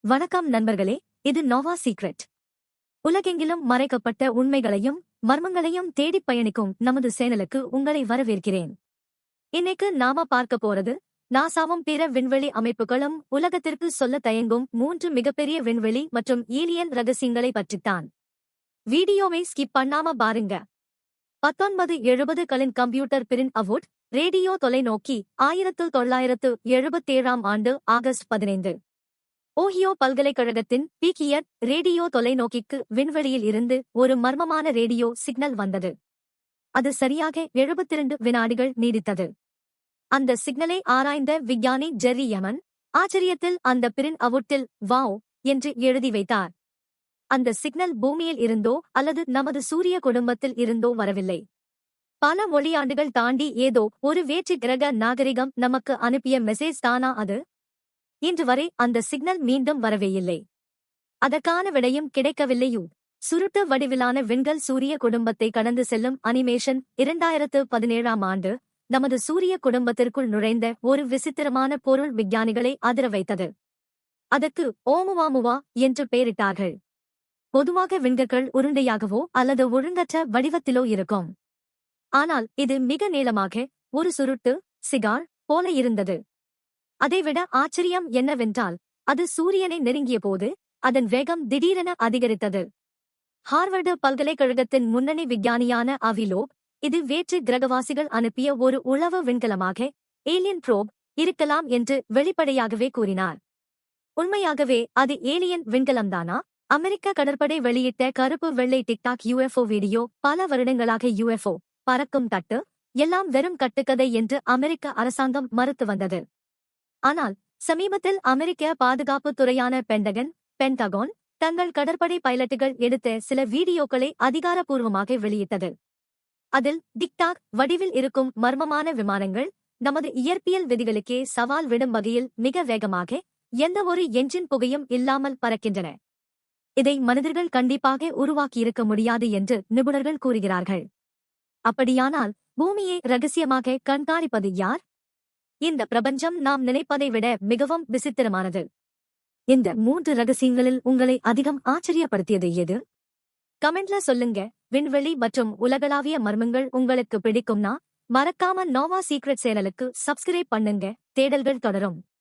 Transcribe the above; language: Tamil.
வணக்கம் நண்பர்களே, இது நோவா சீக்ரெட். உலகெங்கிலும் மறைக்கப்பட்ட உண்மைகளையும் மர்மங்களையும் தேடிப் பயணிக்கும் நமது சேனலுக்கு உங்களை வரவேற்கிறேன். இன்னைக்கு நாம பார்க்க போறது நாசாவும் பிற விண்வெளி அமைப்புகளும் உலகத்திற்கு சொல்ல தயங்கும் 3 மிகப்பெரிய விண்வெளி மற்றும் ஏலியன் ரகசியங்களை பற்றித்தான். வீடியோவை ஸ்கிப் பண்ணாம பாருங்க. 1970களின் கம்ப்யூட்டர் பிரின் அவுட் ரேடியோ தொலைநோக்கி 1977ஆம் ஆண்டு ஆகஸ்ட் 15 ஓஹியோ பல்கலைக்கழகத்தின் பீக்கியர் ரேடியோ தொலைநோக்கிக்கு விண்வெளியில் இருந்து ஒரு மர்மமான ரேடியோ சிக்னல் வந்தது. அது சரியாக 72 வினாடிகள் நீடித்தது. அந்த சிக்னலை ஆராய்ந்த விஞ்ஞானி ஜெர்ரி யமன் ஆச்சரியத்தில் அந்த பிரின் அவுட்டில் வாவ் என்று எழுதி வைத்தார். அந்த சிக்னல் பூமியில் இருந்தோ அல்லது நமது சூரிய குடும்பத்தில் இருந்தோ வரவில்லை. பல ஒளியாண்டுகள் தாண்டி ஏதோ ஒரு வேற்று கிரக நாகரிகம் நமக்கு அனுப்பிய மெசேஜ் தானா அது? இன்று வரை அந்த சிக்னல் மீண்டும் வரவேயில்லை. அதற்கான விடையும் கிடைக்கவில்லையோ? சுருட்டு வடிவிலான விண்கல் சூரிய குடும்பத்தை கடந்து செல்லும் அனிமேஷன் 2017ஆம் ஆண்டு நமது சூரிய குடும்பத்திற்குள் நுழைந்த ஒரு விசித்திரமான பொருள் விஞ்ஞானிகளை அதிர வைத்தது. அதற்கு ஓமுவாமுவா என்று பெயரிட்டார்கள். பொதுவாக விண்கற்கள் உருண்டையாகவோ அல்லது ஒழுங்கற்ற வடிவத்திலோ இருக்கும். ஆனால் இது மிக நீளமாக ஒரு சுருட்டு சிகார் போல இருந்தது. அதைவிட ஆச்சரியம் என்னவென்றால் அது சூரியனை நெருங்கிய போது அதன் வேகம் திடீரென அதிகரித்தது. ஹார்வர்டு பல்கலைக்கழகத்தின் முன்னணி விஞ்ஞானியான அவிலோப் இது வேற்று கிரகவாசிகள் அனுப்பிய ஒரு உளவு விண்கலமாக ஏலியன் ப்ரோப் இருக்கலாம் என்று வெளிப்படையாகவே கூறினார். உண்மையாகவே அது ஏலியன் விண்கலம்தானா? அமெரிக்க கடற்படை வெளியிட்ட கருப்பு வெள்ளை டிக்டாக் யுஎஃப்ஓ வீடியோ பல வருடங்களாக யுஎஃப்ஓ பறக்கும் தட்டு எல்லாம் வெறும் கட்டுக்கதை என்று அமெரிக்க அரசாங்கம் மறுத்து வந்தது. ஆனால் சமீபத்தில் அமெரிக்க பாதுகாப்புத் துறையான பென்டகன் தங்கள் கடற்படை பைலட்டுகள் எடுத்த சில வீடியோக்களை அதிகாரப்பூர்வமாக வெளியிட்டது. அதில் டிக்டாக் வடிவில் இருக்கும் மர்மமான விமானங்கள் நமது இயற்பியல் விதிகளுக்கே சவால் விடும் வகையில் மிக வேகமாக எந்தவொரு என்ஜின் புகையும் இல்லாமல் பறக்கின்றன. இதை மனிதர்கள் கண்டிப்பாக உருவாக்கியிருக்க முடியாது என்று நிபுணர்கள் கூறுகிறார்கள். அப்படியானால் பூமியை ரகசியமாக கண்காணிப்பது யார்? இந்த பிரபஞ்சம் நாம் நினைப்பதை விட மிகவும் விசித்திரமானது. இந்த 3 ரகசியங்களில் உங்களை அதிகம் ஆச்சரியப்படுத்தியது எது? கமெண்ட்ல சொல்லுங்க. விண்வெளி மற்றும் உலகளாவிய மர்மங்கள் உங்களுக்கு பிடிக்கும்னா மறக்காம நோவா சீக்ரெட் சேனலுக்கு சப்ஸ்கிரைப் பண்ணுங்க. தேடல்கள் தொடரும்.